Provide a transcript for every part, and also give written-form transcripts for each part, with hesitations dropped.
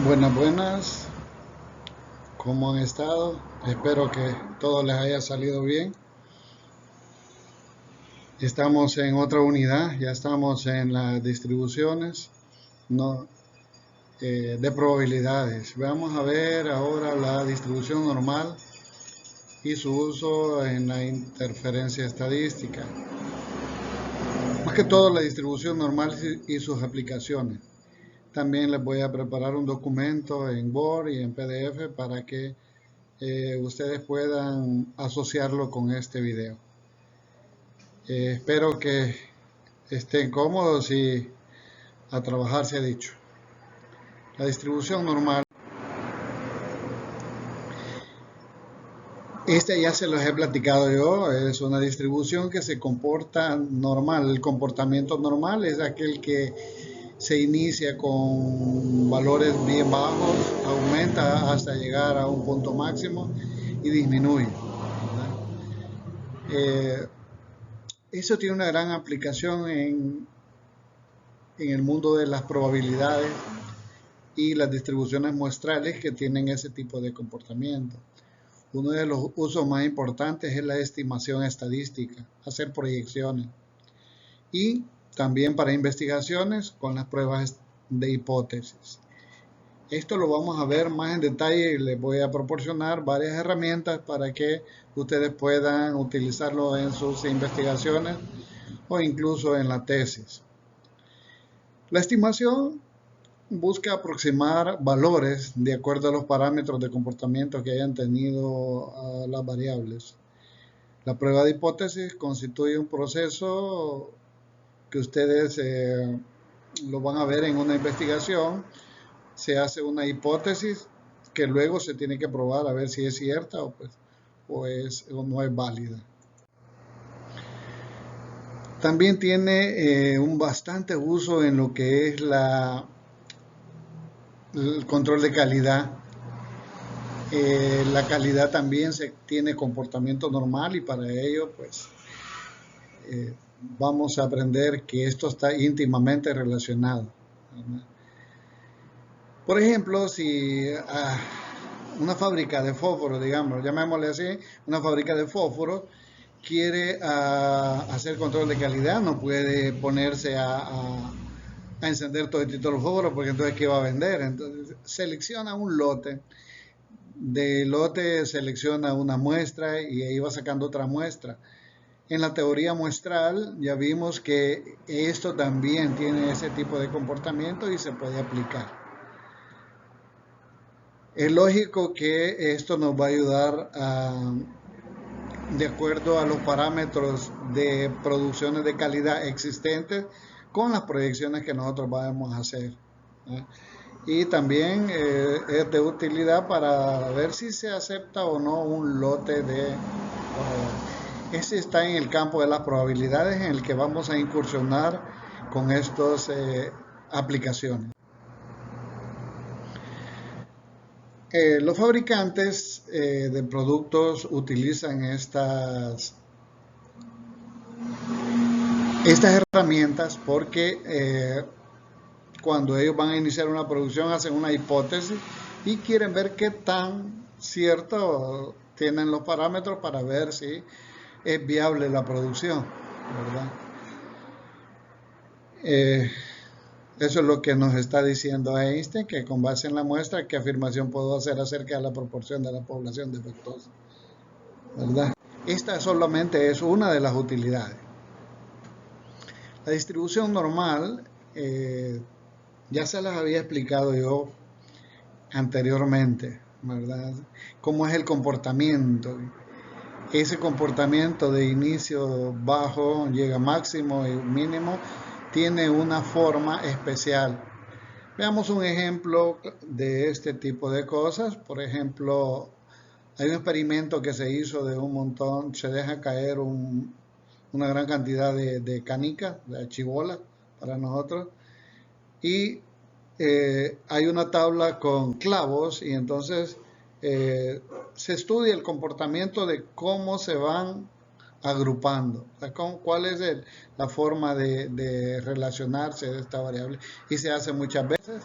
Buenas, buenas, ¿cómo han estado? Espero que todo les haya salido bien. Estamos en otra unidad, ya estamos en las distribuciones no, de probabilidades. Vamos a ver ahora la distribución normal y su uso en la interferencia estadística. Más que todo la distribución normal y sus aplicaciones. También les voy a preparar un documento en Word y en PDF para que ustedes puedan asociarlo con este video. Espero que estén cómodos y a trabajar se ha dicho. La distribución normal. Esta ya se los he platicado yo, es una distribución que se comporta normal. El comportamiento normal es aquel que se inicia con valores bien bajos, aumenta hasta llegar a un punto máximo y disminuye. Eso tiene una gran aplicación en el mundo de las probabilidades y las distribuciones muestrales que tienen ese tipo de comportamiento. Uno de los usos más importantes es la estimación estadística, hacer proyecciones. Y también para investigaciones con las pruebas de hipótesis. Esto lo vamos a ver más en detalle y les voy a proporcionar varias herramientas para que ustedes puedan utilizarlo en sus investigaciones o incluso en la tesis. La estimación busca aproximar valores de acuerdo a los parámetros de comportamiento que hayan tenido las variables. La prueba de hipótesis constituye un proceso que ustedes lo van a ver en una investigación. Se hace una hipótesis que luego se tiene que probar a ver si es cierta o no es válida. También tiene un bastante uso en lo que es el control de calidad. La calidad también tiene comportamiento normal y para ello pues vamos a aprender que esto está íntimamente relacionado. Por ejemplo, si una fábrica de fósforo, digamos, llamémosle así, una fábrica de fósforo quiere hacer control de calidad, no puede ponerse a encender todo el fósforo porque entonces ¿qué va a vender? Entonces selecciona un lote. De lote selecciona una muestra y ahí va sacando otra muestra. En la teoría muestral ya vimos que esto también tiene ese tipo de comportamiento y se puede aplicar. Es lógico que esto nos va a ayudar de acuerdo a los parámetros de producciones de calidad existentes con las proyecciones que nosotros vamos a hacer. Y también es de utilidad para ver si se acepta o no un lote de... Ese está en el campo de las probabilidades en el que vamos a incursionar con estas aplicaciones. Los fabricantes de productos utilizan estas herramientas porque cuando ellos van a iniciar una producción hacen una hipótesis y quieren ver qué tan cierto tienen los parámetros para ver si es viable la producción, ¿verdad? Eso es lo que nos está diciendo Einstein, que con base en la muestra, ¿qué afirmación puedo hacer acerca de la proporción de la población defectuosa? ¿Verdad? Esta solamente es una de las utilidades. La distribución normal, ya se las había explicado yo anteriormente, ¿verdad? Cómo es el comportamiento. Ese comportamiento de inicio bajo, llega máximo y mínimo, tiene una forma especial. Veamos un ejemplo de este tipo de cosas. Por ejemplo, hay un experimento que se hizo de un montón, se deja caer una gran cantidad de canicas, de chibolas para nosotros, y hay una tabla con clavos y entonces se estudia el comportamiento de cómo se van agrupando, o sea, cuál es la forma de relacionarse de esta variable, y se hace muchas veces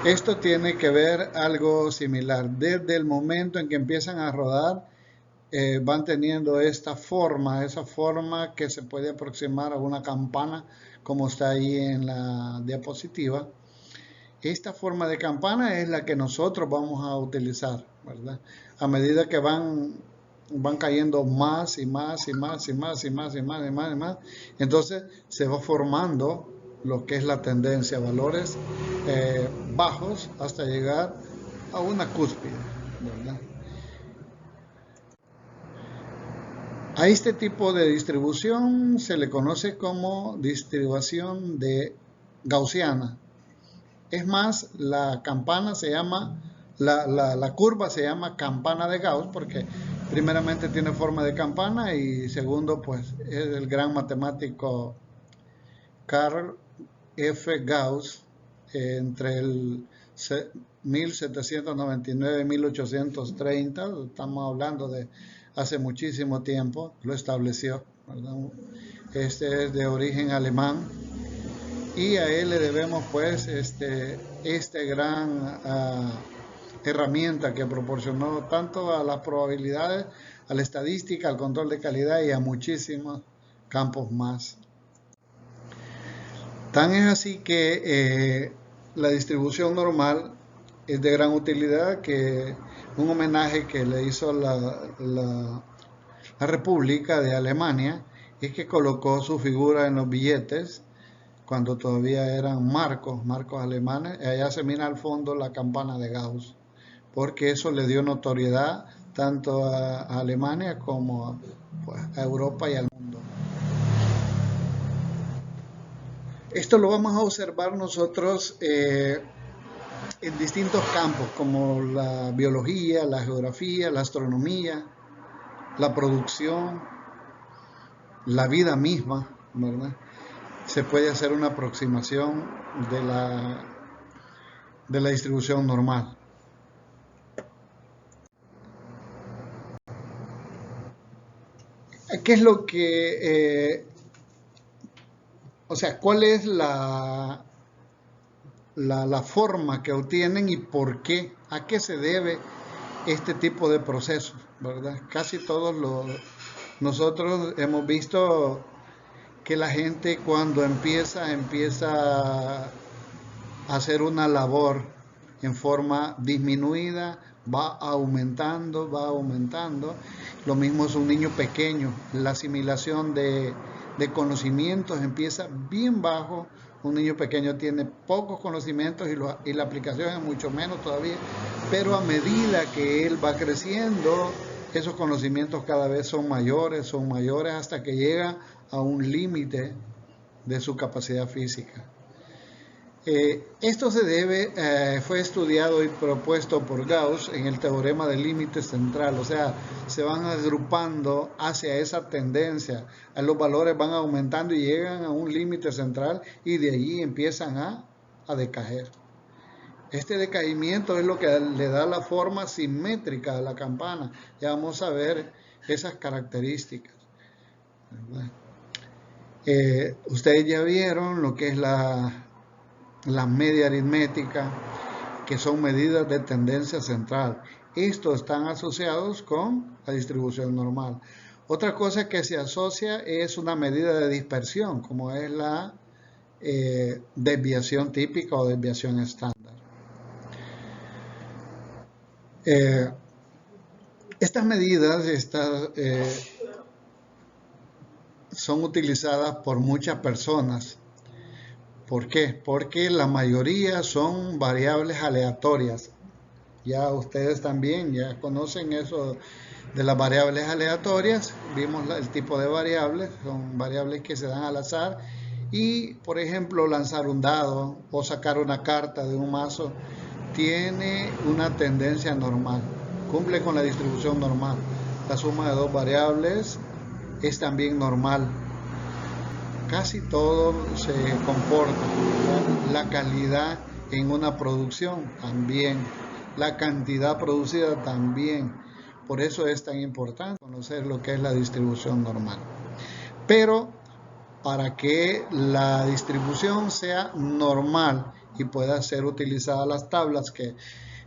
Esto tiene que ver algo similar. Desde el momento en que empiezan a rodar, van teniendo esa forma que se puede aproximar a una campana, como está ahí en la diapositiva. Esta forma de campana es la que nosotros vamos a utilizar, ¿verdad? A medida que van cayendo más y más y más y más y más y más y más y más, entonces se va formando lo que es la tendencia, valores bajos hasta llegar a una cúspide, ¿verdad? A este tipo de distribución se le conoce como distribución de gaussiana. Es más, la campana se llama, la curva se llama campana de Gauss porque primeramente tiene forma de campana y segundo, pues es el gran matemático Carl F. Gauss entre el 1799 y 1830, estamos hablando de hace muchísimo tiempo, lo estableció, ¿verdad? Este es de origen alemán y a él le debemos pues este gran herramienta que proporcionó tanto a las probabilidades, a la estadística, al control de calidad y a muchísimos campos más. Tan es así que la distribución normal es de gran utilidad, que un homenaje que le hizo la República de Alemania es que colocó su figura en los billetes cuando todavía eran marcos alemanes, y allá se mira al fondo la campana de Gauss, porque eso le dio notoriedad tanto a Alemania como pues, a Europa y al mundo. Esto lo vamos a observar nosotros en distintos campos, como la biología, la geografía, la astronomía, la producción, la vida misma, ¿verdad? Se puede hacer una aproximación de la distribución normal. ¿Qué es lo que, o sea, cuál es la forma que obtienen y por qué, a qué se debe este tipo de procesos, ¿verdad? Casi todos nosotros hemos visto que la gente cuando empieza a hacer una labor en forma disminuida, va aumentando, va aumentando. Lo mismo es un niño pequeño, la asimilación de conocimientos empieza bien bajo. Un niño pequeño tiene pocos conocimientos y la aplicación es mucho menos todavía, pero a medida que él va creciendo, esos conocimientos cada vez son mayores hasta que llega a un límite de su capacidad física. Esto se debe, fue estudiado y propuesto por Gauss en el teorema del límite central, o sea, se van agrupando hacia esa tendencia, los valores van aumentando y llegan a un límite central y de allí empiezan a decaer. Este decaimiento es lo que le da la forma simétrica a la campana. Ya vamos a ver esas características, ¿verdad? Ustedes ya vieron lo que es la media aritmética, que son medidas de tendencia central. Estos están asociados con la distribución normal. Otra cosa que se asocia es una medida de dispersión, como es la desviación típica o desviación estándar. Estas medidas son utilizadas por muchas personas. ¿Por qué? Porque la mayoría son variables aleatorias. Ya ustedes también ya conocen eso de las variables aleatorias. Vimos el tipo de variables, son variables que se dan al azar. Y, por ejemplo, lanzar un dado o sacar una carta de un mazo tiene una tendencia normal, cumple con la distribución normal. La suma de dos variables es también normal. Casi todo se comporta. La calidad en una producción también. La cantidad producida también. Por eso es tan importante conocer lo que es la distribución normal. Pero para que la distribución sea normal y pueda ser utilizadas las tablas, que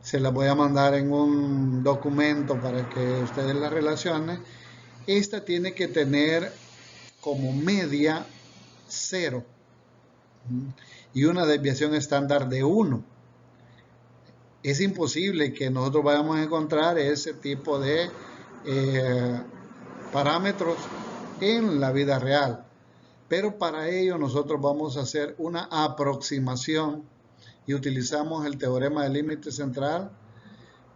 se las voy a mandar en un documento para que ustedes las relacionen. Esta tiene que tener como media 0 y una desviación estándar de 1. Es imposible que nosotros vayamos a encontrar ese tipo de parámetros en la vida real, pero para ello nosotros vamos a hacer una aproximación y utilizamos el teorema del límite central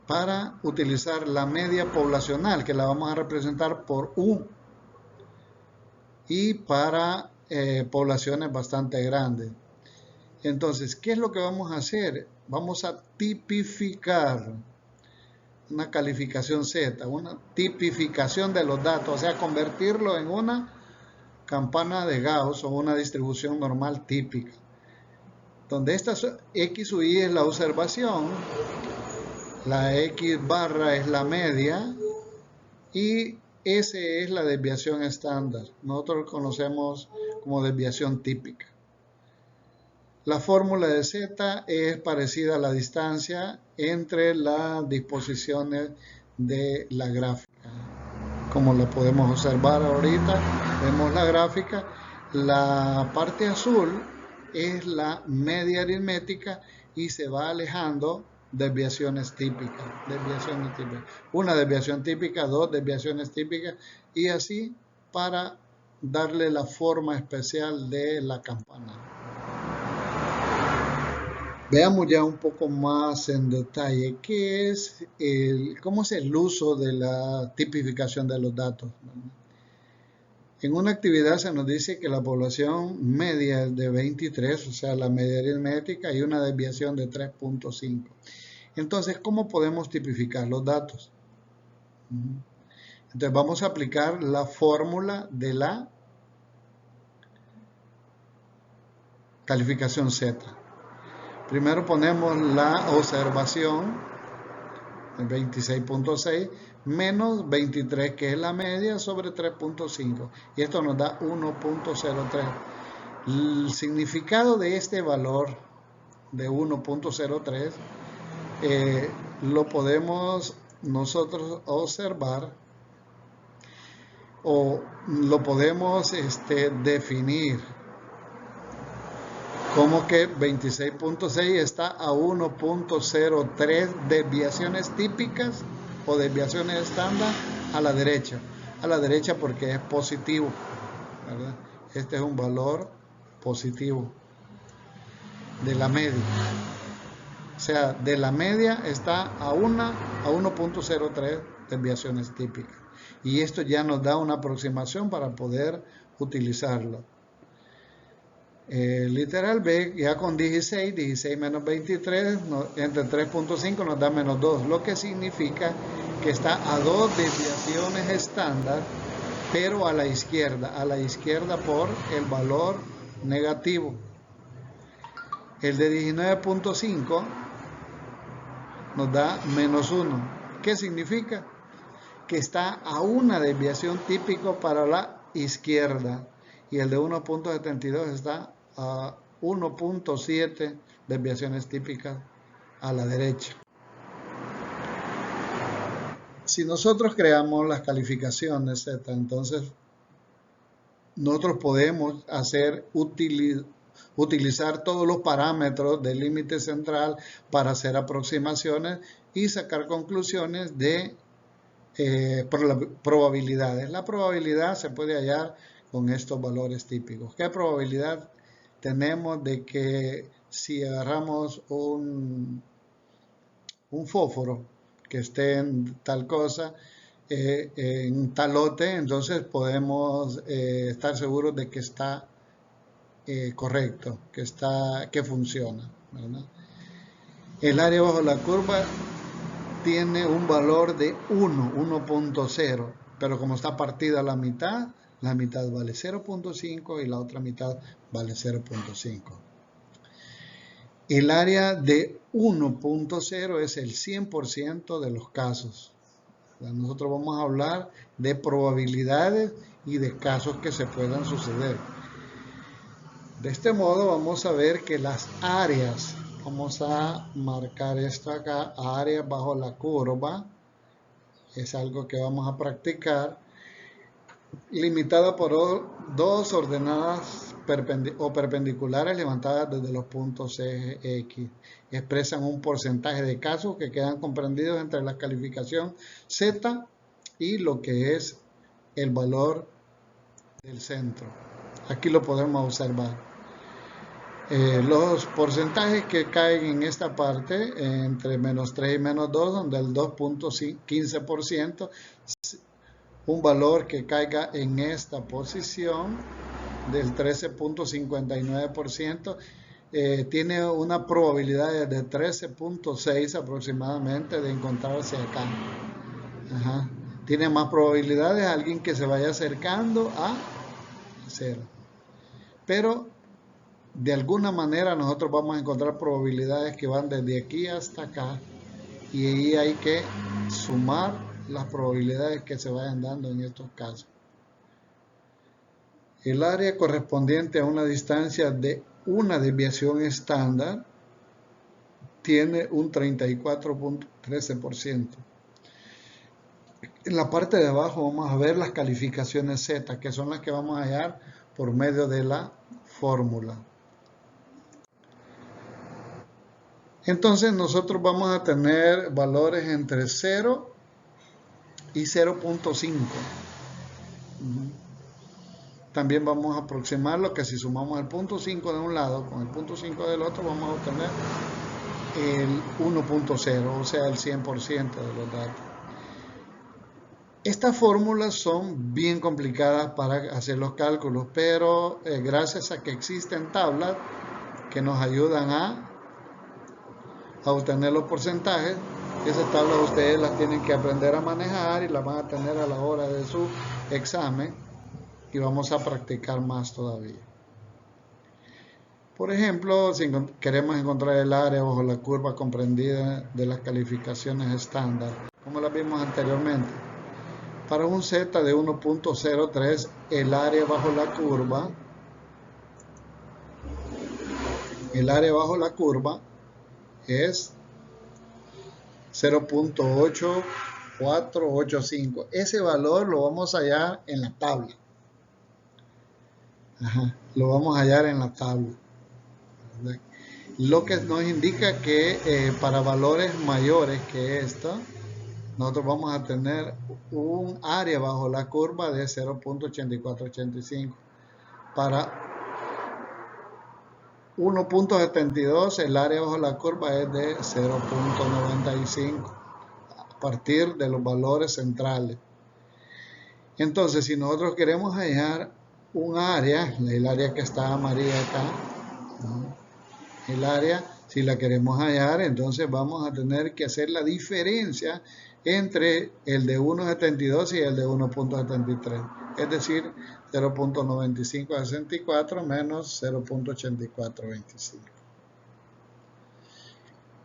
para utilizar la media poblacional, que la vamos a representar por U, y para poblaciones bastante grandes. Entonces, ¿qué es lo que vamos a hacer? Vamos a tipificar una calificación Z, una tipificación de los datos, o sea, convertirlo en una campana de Gauss o una distribución normal típica, donde esta X sub Y es la observación, la X barra es la media y S es la desviación estándar. Nosotros lo conocemos como desviación típica. La fórmula de Z es parecida a la distancia entre las disposiciones de la gráfica. Como lo podemos observar ahorita, vemos la gráfica. La parte azul es la media aritmética y se va alejando desviaciones típicas. Una desviación típica, dos desviaciones típicas y así para darle la forma especial de la campana. Veamos ya un poco más en detalle cómo es el uso de la tipificación de los datos. En una actividad se nos dice que la población media es de 23, o sea, la media aritmética, y una desviación de 3.5. Entonces, ¿cómo podemos tipificar los datos? Entonces, vamos a aplicar la fórmula de la calificación Z. Primero ponemos la observación, el 26.6, menos 23, que es la media, sobre 3.5. Y esto nos da 1.03. El significado de este valor de 1.03 lo podemos nosotros observar o lo podemos definir como que 26.6 está a 1.03 desviaciones típicas o desviaciones estándar a la derecha. A la derecha porque es positivo, ¿verdad? Este es un valor positivo de la media. O sea, de la media está a 1.03 desviaciones típicas. Y esto ya nos da una aproximación para poder utilizarlo. Literal B, ya con 16 menos 23, entre 3.5 nos da menos 2, lo que significa que está a 2 desviaciones estándar, pero a la izquierda por el valor negativo. El de 19.5 nos da menos 1. ¿Qué significa? Que está a una desviación típica para la izquierda, y el de 1.72 está a 1.7 desviaciones típicas a la derecha. Si nosotros creamos las calificaciones Z, entonces nosotros podemos utilizar todos los parámetros del límite central para hacer aproximaciones y sacar conclusiones de probabilidades. La probabilidad se puede hallar con estos valores típicos. ¿Qué probabilidad tenemos de que si agarramos un fósforo que esté en tal cosa, en tal lote, entonces podemos estar seguros de que está correcto, que funciona, ¿verdad? El área bajo la curva tiene un valor de 1.0, pero como está partida a la mitad vale 0.5 y la otra mitad vale 0.5. El área de 1.0 es el 100% de los casos. Nosotros vamos a hablar de probabilidades y de casos que se puedan suceder. De este modo vamos a ver que las áreas, vamos a marcar esto acá, áreas bajo la curva, es algo que vamos a practicar, limitada por dos ordenadas perpendiculares levantadas desde los puntos eje X. Expresan un porcentaje de casos que quedan comprendidos entre la calificación Z y lo que es el valor del centro. Aquí lo podemos observar. Los porcentajes que caen en esta parte, entre menos 3 y menos 2, donde el 2.15%, un valor que caiga en esta posición del 13.59%, tiene una probabilidad de 13.6 aproximadamente de encontrarse acá. Ajá. Tiene más probabilidades alguien que se vaya acercando a 0. Pero de alguna manera nosotros vamos a encontrar probabilidades que van desde aquí hasta acá, y ahí hay que sumar las probabilidades que se vayan dando en estos casos. El área correspondiente a una distancia de una desviación estándar tiene un 34.13%. En la parte de abajo vamos a ver las calificaciones Z, que son las que vamos a hallar por medio de la fórmula. Entonces nosotros vamos a tener valores entre 0 y 0.5. También vamos a aproximarlo que si sumamos el punto 5 de un lado con el punto 5 del otro, vamos a obtener el 1.0, o sea, el 100% de los datos. Estas fórmulas son bien complicadas para hacer los cálculos, pero gracias a que existen tablas que nos ayudan a obtener los porcentajes, esas tablas ustedes las tienen que aprender a manejar y las van a tener a la hora de su examen, y vamos a practicar más todavía. Por ejemplo, si queremos encontrar el área bajo la curva comprendida de las calificaciones estándar, como las vimos anteriormente, para un Z de 1.03, el área bajo la curva es 0.8485. Ese valor lo vamos a hallar en la tabla. Lo vamos a hallar en la tabla. Lo que nos indica que para valores mayores que esto, nosotros vamos a tener un área bajo la curva de 0.8485. Para 1.72 el área bajo la curva es de 0.95 a partir de los valores centrales. Entonces, si nosotros queremos hallar un área, el área que está amarilla acá, el área, si la queremos hallar, entonces vamos a tener que hacer la diferencia entre el de 1.72 y el de 1.73, es decir, 0.9564 menos 0.8425.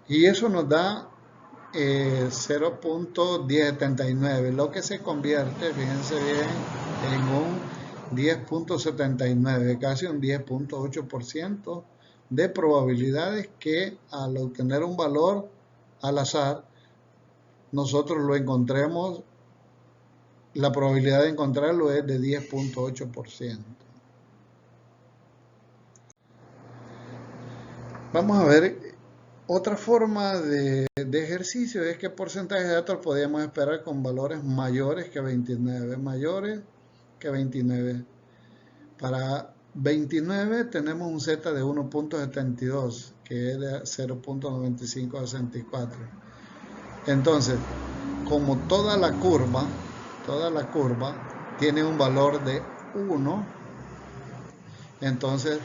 Y eso nos da 0.1079, lo que se convierte, fíjense bien, en un 10.79, casi un 10.8% de probabilidades que al obtener un valor al azar, nosotros lo encontremos, la probabilidad de encontrarlo es de 10.8%. Vamos a ver, otra forma de ejercicio es qué porcentaje de datos podemos esperar con valores mayores que 29, Para 29 tenemos un Z de 1.72, que es de 0.9564. Entonces, como toda la curva tiene un valor de 1, entonces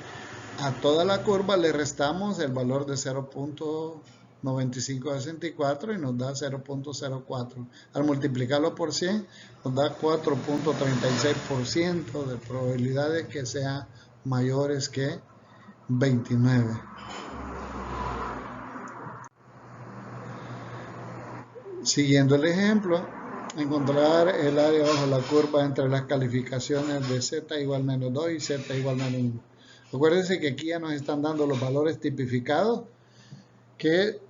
a toda la curva le restamos el valor de 0.9564 y nos da 0.04. Al multiplicarlo por 100 nos da 4.36% de probabilidades que sean mayores que 29. Siguiendo el ejemplo, encontrar el área bajo la curva entre las calificaciones de Z igual menos 2 y Z igual menos 1. Acuérdense que aquí ya nos están dando los valores tipificados que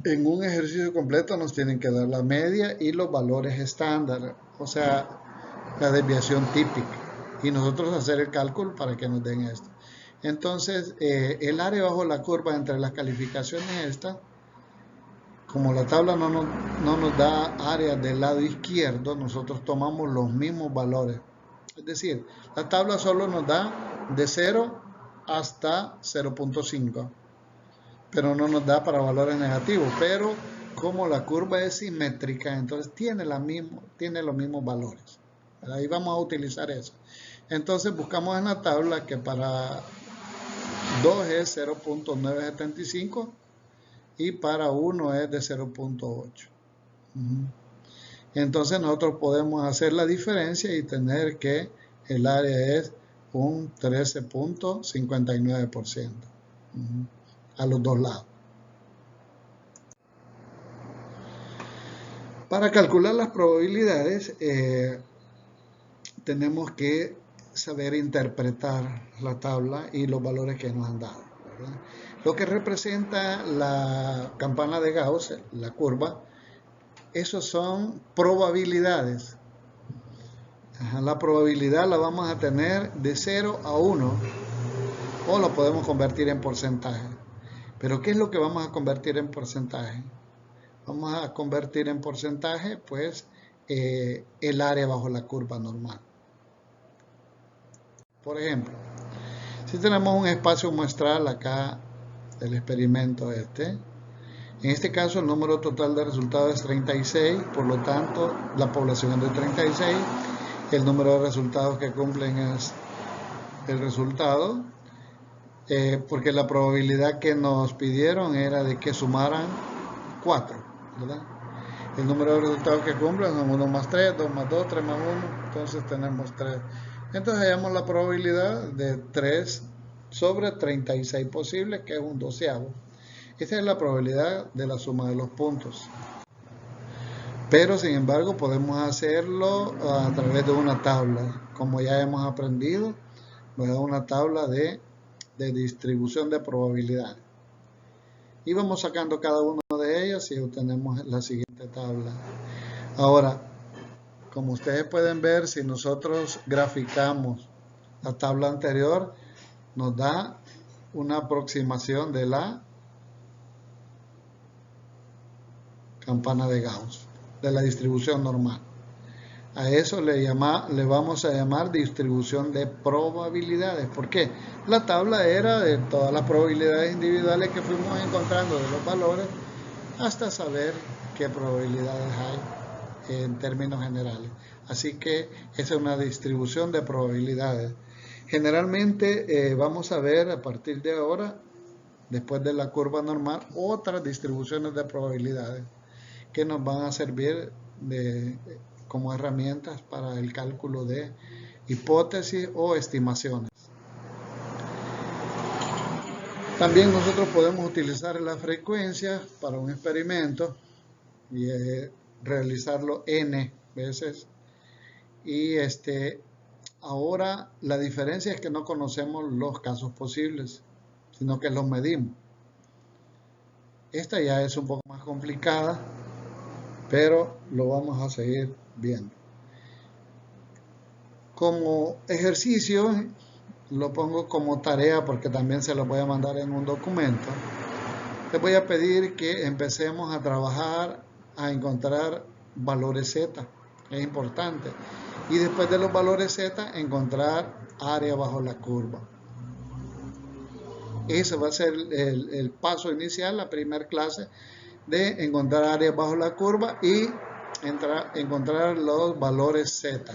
en un ejercicio completo nos tienen que dar la media y los valores estándar, o sea, la desviación típica. Y nosotros hacer el cálculo para que nos den esto. Entonces, el área bajo la curva entre las calificaciones estas, como la tabla no nos da áreas del lado izquierdo, nosotros tomamos los mismos valores. Es decir, la tabla solo nos da de 0 hasta 0.5, pero no nos da para valores negativos. Pero como la curva es simétrica, entonces tiene los mismos valores. Ahí vamos a utilizar eso. Entonces buscamos en la tabla que para 2 es 0.975 y para 1 es de 0.8. Entonces nosotros podemos hacer la diferencia y tener que el área es un 13.59% a los dos lados. Para calcular las probabilidades tenemos que saber interpretar la tabla y los valores que nos han dado, ¿verdad? Lo que representa la campana de Gauss, la curva, esos son probabilidades. La probabilidad la vamos a tener de 0 a 1 o la podemos convertir en porcentaje. Pero ¿qué es lo que vamos a convertir en porcentaje? Vamos a convertir en porcentaje pues el área bajo la curva normal. Por ejemplo, si tenemos un espacio muestral acá del experimento en este caso el número total de resultados es 36, por lo tanto la población es de 36, el número de resultados que cumplen es el resultado, porque la probabilidad que nos pidieron era de que sumaran 4, ¿verdad? El número de resultados que cumplen son 1 más 3, 2 más 2, 3 más 1, entonces tenemos 3. Entonces hallamos la probabilidad de 3 sobre 36 posibles, que es un doceavo. Esta es la probabilidad de la suma de los puntos. Pero sin embargo podemos hacerlo a través de una tabla. Como ya hemos aprendido, voy a dar una tabla de distribución de probabilidad. Y vamos sacando cada uno de ellos y obtenemos la siguiente tabla. Ahora, como ustedes pueden ver, si nosotros graficamos la tabla anterior, nos da una aproximación de la campana de Gauss, de la distribución normal. A eso le vamos a llamar distribución de probabilidades. ¿Por qué? La tabla era de todas las probabilidades individuales que fuimos encontrando de los valores hasta saber qué probabilidades hay en términos generales. Así que esa es una distribución de probabilidades. Generalmente vamos a ver a partir de ahora, después de la curva normal, otras distribuciones de probabilidades que nos van a servir como herramientas para el cálculo de hipótesis o estimaciones. También nosotros podemos utilizar la frecuencia para un experimento y realizarlo n veces. Y ahora la diferencia es que no conocemos los casos posibles, sino que los medimos. Esta ya es un poco más complicada, pero lo vamos a seguir viendo. Como ejercicio, lo pongo como tarea porque también se lo voy a mandar en un documento. Les voy a pedir que empecemos a trabajar, a encontrar valores Z. Es importante. Y después de los valores Z, encontrar área bajo la curva. Ese va a ser el paso inicial, la primera clase, de encontrar áreas bajo la curva y encontrar los valores Z.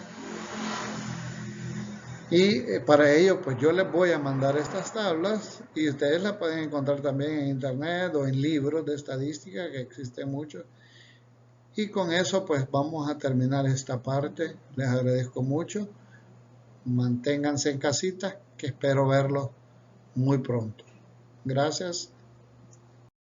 Y para ello, pues yo les voy a mandar estas tablas y ustedes las pueden encontrar también en internet o en libros de estadística, que existen muchos. Y con eso, pues vamos a terminar esta parte. Les agradezco mucho. Manténganse en casita, que espero verlos muy pronto. Gracias.